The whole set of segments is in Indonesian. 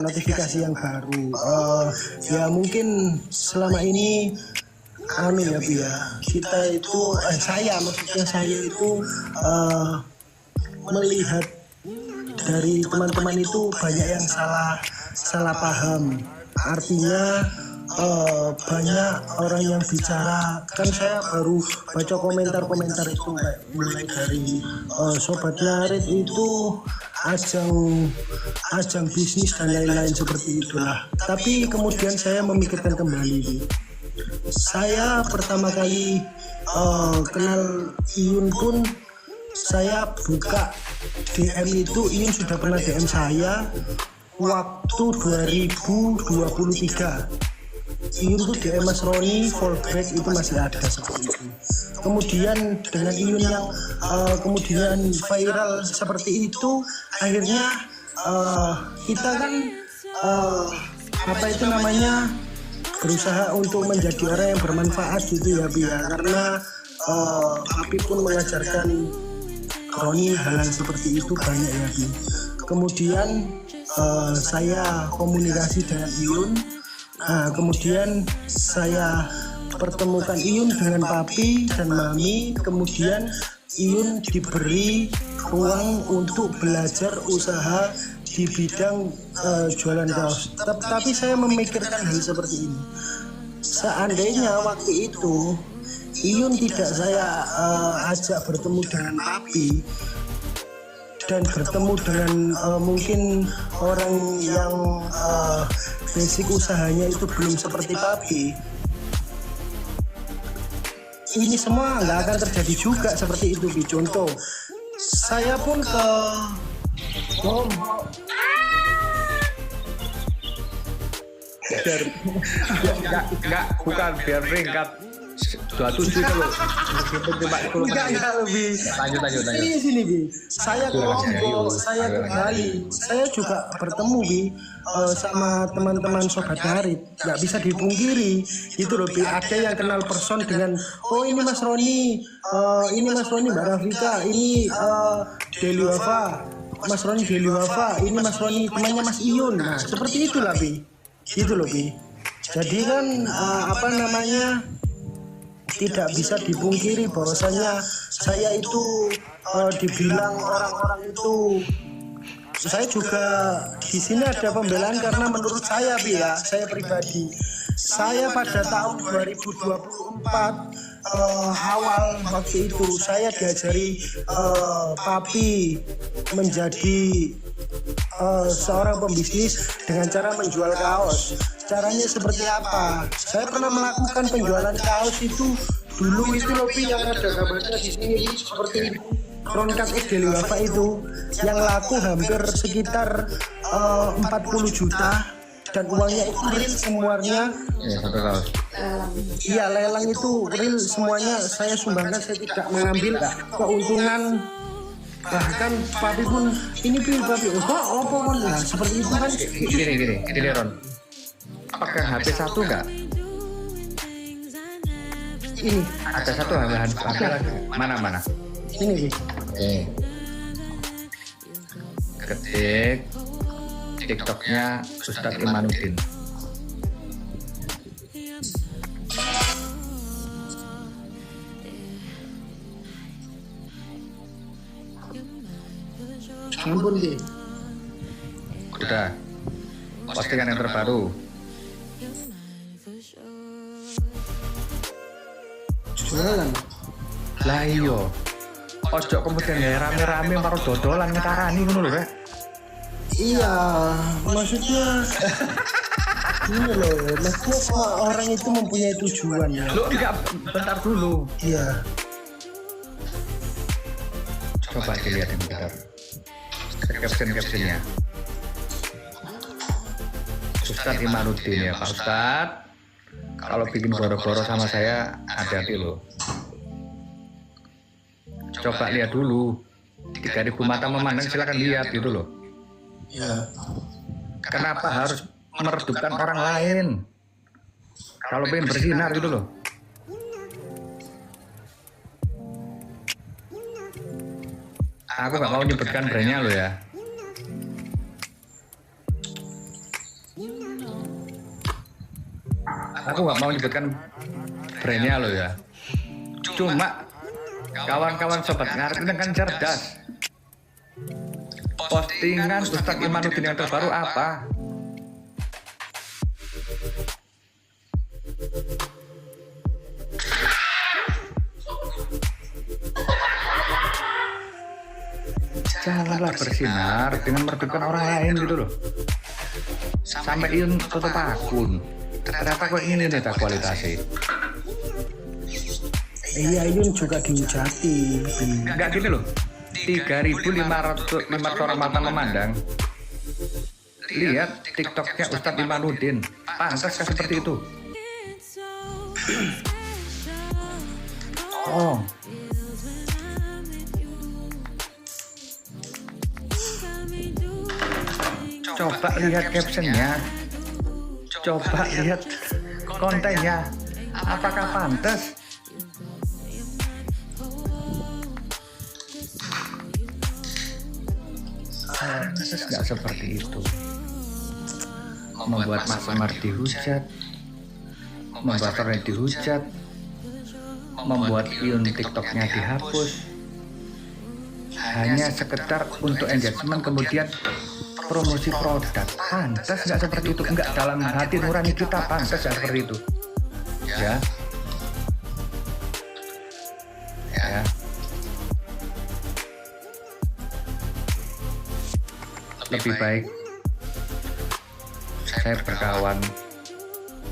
notifikasi yang baru. Ya mungkin selama ini ya Bi ya, kita itu maksudnya saya itu melihat dari teman-teman itu banyak yang salah paham. Artinya banyak orang yang bicara, kan saya baru baca komentar-komentar itu kayak mulai dari Sobat Narit itu ajang bisnis dan lain-lain seperti itulah. Tapi kemudian saya memikirkan kembali. Saya pertama kali kenal Iyun pun saya buka DM itu, Iyun sudah pernah DM saya waktu 2023. Iyun tuh DM Mas Roni fallback itu masih ada seperti itu. Kemudian dengan Iyun yang kemudian viral seperti itu, akhirnya kita kan berusaha untuk menjadi orang yang bermanfaat gitu ya Bi ya, karena Papi pun mengajarkan Roni hal seperti itu banyak ya Bi. Kemudian saya komunikasi dengan Iyun. Kemudian saya pertemukan Iyun dengan Papi dan Mami. Kemudian Iyun diberi ruang untuk belajar usaha di bidang jualan kaos. Tapi saya memikirkan hal seperti ini. Seandainya waktu itu Iyun tidak saya ajak bertemu dengan Papi dan bertemu dengan mungkin orang yang basic usahanya itu belum seperti Papi, ini semua nggak akan terjadi juga seperti itu Bi. Contoh, saya pun ke bukan biar ringkat 27 itu loh. Enggak lebih. Lanjut. Sini Bi. Saya ke Lombok, saya ke Bali. Saya juga bertemu Bi sama teman-teman Sobat Narit. Nggak bisa dipungkiri itu loh Bi. Ada yang kenal person dengan ini Mas Roni, ini Mas Roni Mbak Rafika, ini Deli Wafa, Mas Roni Deli Wafa, ini Mas Roni temannya Mas Iyun. Nah seperti itulah Bi. Gitu loh Bi. Jadi kan tidak bisa dipungkiri bahwasanya saya itu dibilang orang-orang itu, saya juga di sini ada pembelaan karena menurut saya Bi ya, saya pribadi, saya pada tahun 2024 awal waktu itu saya diajari Papi menjadi seorang pembisnis dengan cara menjual kaos. Caranya seperti apa? Saya pernah melakukan penjualan kaos itu dulu itu loh Pi, yang ada gambarnya di sini seperti Ronkat Deli Wafa itu yang laku hampir sekitar 40 juta dan uangnya itu real semuanya. Iya, lelang itu real semuanya saya sumbangkan, saya tidak mengambil keuntungan. Bahkan Papi pun ini Papi nah, seperti itu kan. Gini Ron, apakah HP satu enggak? Ini ada satu HP mana? Ini ketik TikToknya Ustadz Imanuddin. ampun Bi. Udah, postingan yang terbaru. Jualan. Lah iyo, ojo kemudian ya rame-rame karo dodolan ngekarani ngono lho, Rek. Iya, maksudnya ini loh, maksudnya semua orang itu mempunyai tujuan ya. Lo enggak, bentar dulu. Iya. Coba dilihat bentar. Caption-captionnya. Ustadz Imanuddin ya Pak Ustadz. Kalau bikin boro-boro sama saya hati-hati loh. Coba lihat dulu. 3.000 mata memandang, silakan lihat gitu loh. Ya. Kenapa harus meredupkan orang lain? Kalau pengen bersinar gitu loh. Aku nggak mau nyebutkan brandnya loh ya. Aku nggak mau menyebutkan brandnya loh ya. Cuma kawan-kawan sobat ngarit ini kan cerdas. Postingan Ustadz Imanuddin yang terbaru apa? Janganlah bersinar dengan meredupkan orang lain gitu loh. Sampai Iyun tutup akun. Ternyata kok ini nih tak kualitasnya. Iya, Iyun juga dihujati. Enggak gini loh. 3.500 orang mata memandang. Lihat TikToknya Ustadz Imanuddin. Pantas seperti itu. Oh. Coba lihat captionnya. Coba lihat kontennya. Apakah pantas? Nggak seperti itu. Membuat Mas Amar dihujat, membuat orang dihujat, membuat Iyun TikToknya dihapus, hanya sekedar untuk engagement kemudian promosi produk. Pantas nggak seperti itu? Enggak, dalam hati nurani kita pantas nggak seperti itu. Ya. Lebih baik saya berkawan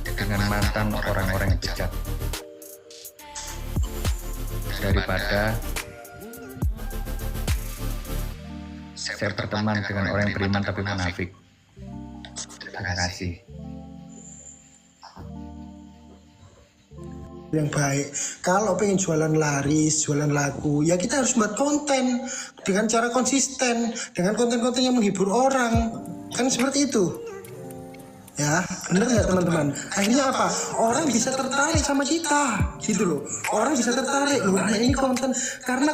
dengan mantan orang-orang yang bejat daripada saya berteman dengan orang yang beriman tapi munafik. Terima kasih. Yang baik, kalau pengen jualan laris, jualan laku, ya kita harus buat konten dengan cara konsisten, dengan konten-konten yang menghibur orang, kan seperti itu ya. Bener nggak teman-teman? Akhirnya apa, orang bisa tertarik sama kita gitu loh. Orang bisa tertarik loh, nah ini konten, karena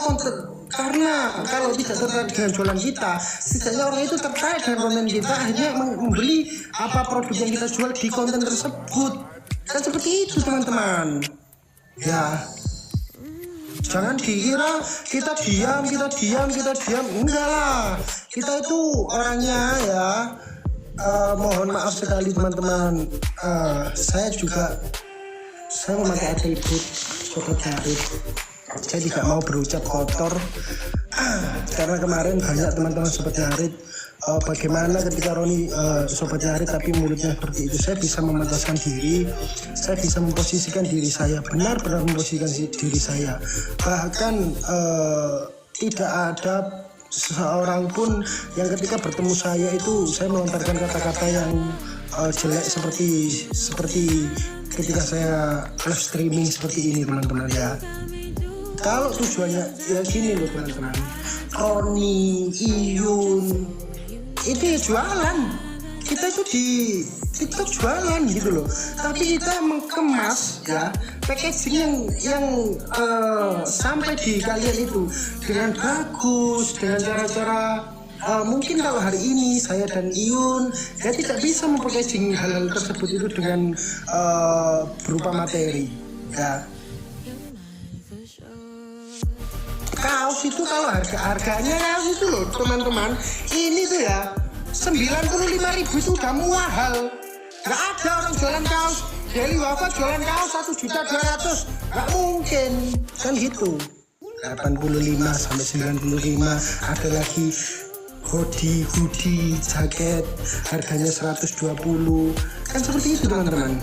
kalau tidak tertarik dengan jualan kita, setidaknya orang itu tertarik dengan konten kita, akhirnya membeli apa produk yang kita jual di konten tersebut, kan seperti itu teman-teman ya. Jangan dikira kita diam, enggak lah, kita itu orangnya ya. Mohon maaf sekali teman-teman, saya memakai atribut sobat ngarit. Saya tidak mau berucap kotor karena kemarin banyak teman-teman sobat ngarit bagaimana ketika Roni sobat ngarit tapi mulutnya seperti itu. Saya bisa memantaskan diri, saya bisa memposisikan diri saya, benar-benar memposisikan diri saya. Bahkan tidak ada seseorang pun yang ketika bertemu saya itu saya melontarkan kata-kata yang jelek seperti ketika saya live streaming seperti ini teman-teman ya. Kalau tujuannya ya gini loh teman-teman, Roni, Iyun itu ya jualan, kita itu di TikTok jualan gitu loh, tapi kita mengemas ya packaging yang sampai di kalian itu dengan bagus, dengan cara-cara mungkin kalau hari ini saya dan Iyun ya tidak bisa mempackaging hal-hal tersebut itu dengan berupa materi ya. Kaos itu kalau harganya kaos itu loh teman-teman, ini tuh ya 95.000 itu udah mahal. Gak ada orang jualan kaos Deli Wafat jualan kaos 1.200.000, gak mungkin kan gitu. 85 sampai 95, ada lagi hoodie, jaket harganya 120, kan seperti itu teman-teman.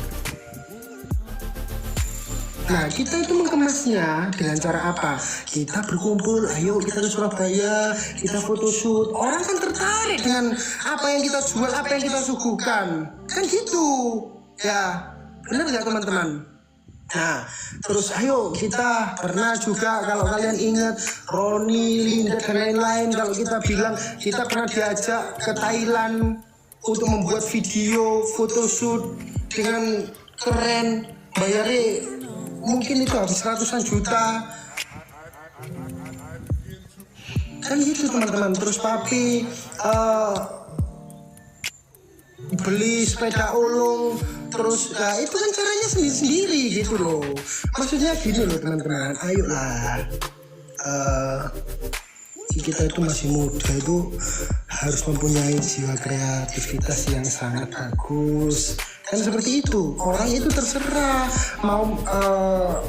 Nah kita itu mengemasnya dengan cara apa? Kita berkumpul, ayo kita ke Surabaya, kita photoshoot. Orang kan tertarik dengan apa yang kita jual, apa yang kita suguhkan, kan gitu ya, benar nggak teman-teman? Nah terus ayo kita pernah juga, kalau kalian ingat Roni, Linda dan lain-lain, kalau kita bilang kita pernah diajak ke Thailand untuk membuat video photoshoot dengan keren, bayarnya mungkin itu habis ratusan juta kan gitu teman-teman. Terus papi beli sepeda ulung, terus ya itu kan caranya sendiri-sendiri gitu loh. Maksudnya gini loh teman-teman, ayolah, kita itu masih muda, itu harus mempunyai jiwa kreativitas yang sangat bagus. Kan seperti itu, orang itu terserah mau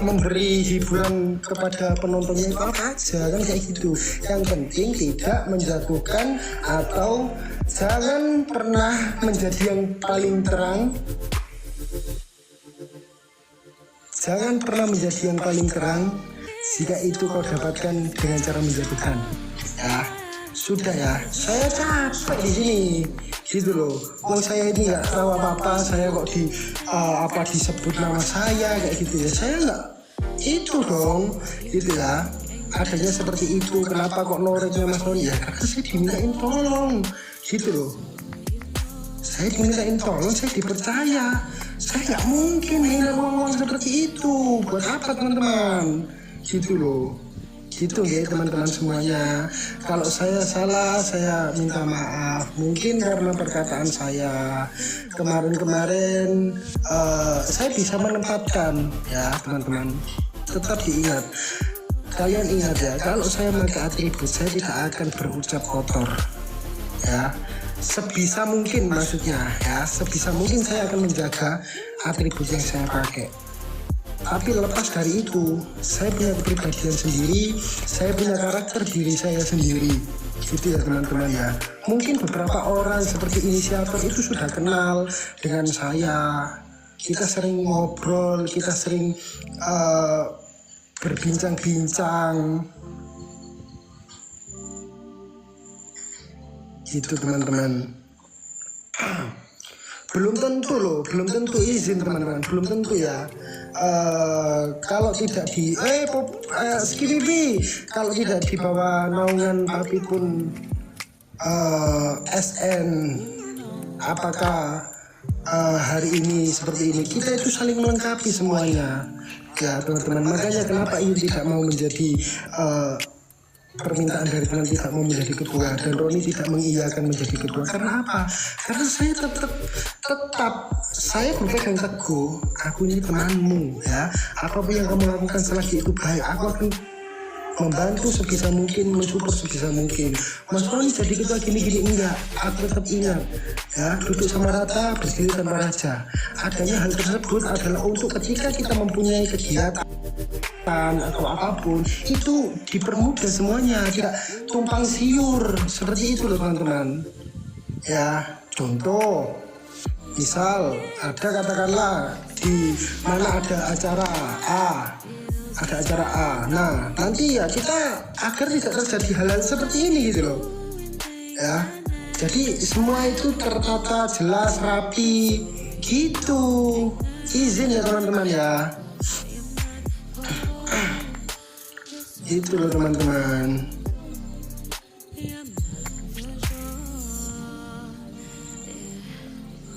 memberi hiburan kepada penontonnya itu apa aja, kan kayak gitu. Yang penting tidak menjatuhkan atau jangan pernah menjadi yang paling terang. Jangan pernah menjadi yang paling terang jika itu kau dapatkan dengan cara menjatuhkan. Ya, sudah ya. Saya capek di sini, gitu loh. Wong saya ini nggak tahu apa-apa, saya kok disebut nama saya kayak gitu ya. Saya nggak itu dong, gitu ya. Adanya seperti itu. Kenapa kok noreknya Mas Roni? Ya karena saya dimintain tolong, gitu loh. Saya dimintain tolong, saya dipercaya. Saya nggak mungkin hina uang seperti itu. Buat apa teman-teman? Gitu loh. Gitu ya teman-teman semuanya. Kalau saya salah, saya minta maaf. Mungkin karena perkataan saya kemarin-kemarin saya bisa menempatkan ya teman-teman. Tetap diingat. Kalian ingat ya, kalau saya memakai atribut, saya tidak akan berucap kotor. Ya, sebisa mungkin maksudnya ya, sebisa mungkin saya akan menjaga atribut yang saya pakai. Tapi lepas dari itu, saya punya kepribadian sendiri, saya punya karakter diri saya sendiri, gitu ya teman-teman ya. Mungkin beberapa orang seperti inisiator itu sudah kenal dengan saya. Kita sering ngobrol, kita sering berbincang-bincang, gitu teman-teman. Belum tentu izin teman-teman, belum tentu ya. Kalau tidak di kalau tidak di bawah naungan Papi pun SN, apakah hari ini seperti ini, kita itu saling melengkapi semuanya ya teman-teman. Makanya kenapa Iyun tidak mau menjadi permintaan dari teman, tidak mau menjadi ketua, dan Roni tidak mengiyakan menjadi ketua. Karena apa? Karena saya tetap saya berpegang teguh, aku ini temanmu ya. Apapun yang kamu lakukan selagi itu baik, aku akan membantu sebisa mungkin, mensupport sebisa mungkin. Mas Roni jadi ketua gini-gini, enggak, aku tetap ingat ya, duduk sama rata, berdiri tanpa raja. Adanya hal tersebut adalah untuk ketika kita mempunyai kegiatan atau apapun itu dipermudah semuanya, tidak tumpang siur seperti itu loh teman-teman ya. Contoh misal ada katakanlah di mana ada acara A, nah nanti ya kita agar tidak terjadi hal-hal seperti ini gitu loh ya. Jadi semua itu tertata jelas rapi gitu. Izin ya teman-teman ya. Itu loh teman-teman.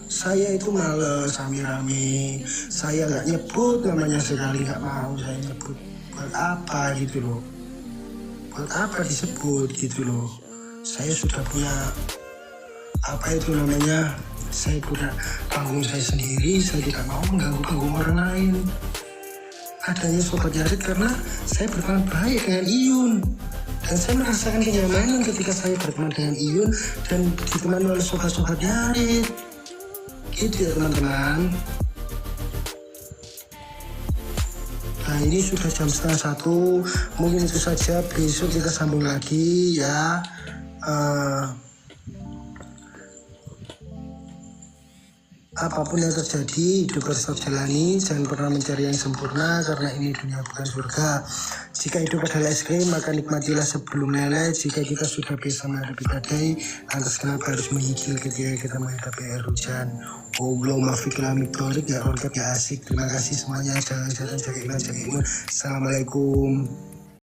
Saya itu males rame-rame. Saya nggak nyebut namanya sekali, nggak mau saya nyebut. Buat apa gitu loh? Buat apa disebut gitu loh? Saya sudah punya apa itu namanya? Saya punya panggung saya sendiri. Saya tidak mau mengganggu panggung orang lain. Adanya Sobat Yarit karena saya berteman baik dengan Iyun, dan saya merasakan kenyamanan ketika saya berteman dengan Iyun dan ditemani oleh sobat-sobat Yarit, gitu ya teman-teman. Nah ini sudah jam 12:30, mungkin itu saja, besok kita sambung lagi ya. Apapun yang terjadi, hidup harus tetap jalani. Jangan pernah mencari yang sempurna, karena ini dunia bukan surga. Jika hidup adalah es krim, maka nikmatilah sebelum meleleh. Jika kita sudah bisa menghadapi badai, lantas kenapa harus menghijil ketika kita menghadapi air hujan? Allahumma fiqh ya, ya asik. Terima kasih semuanya. Jangan jaga iman. Assalamualaikum.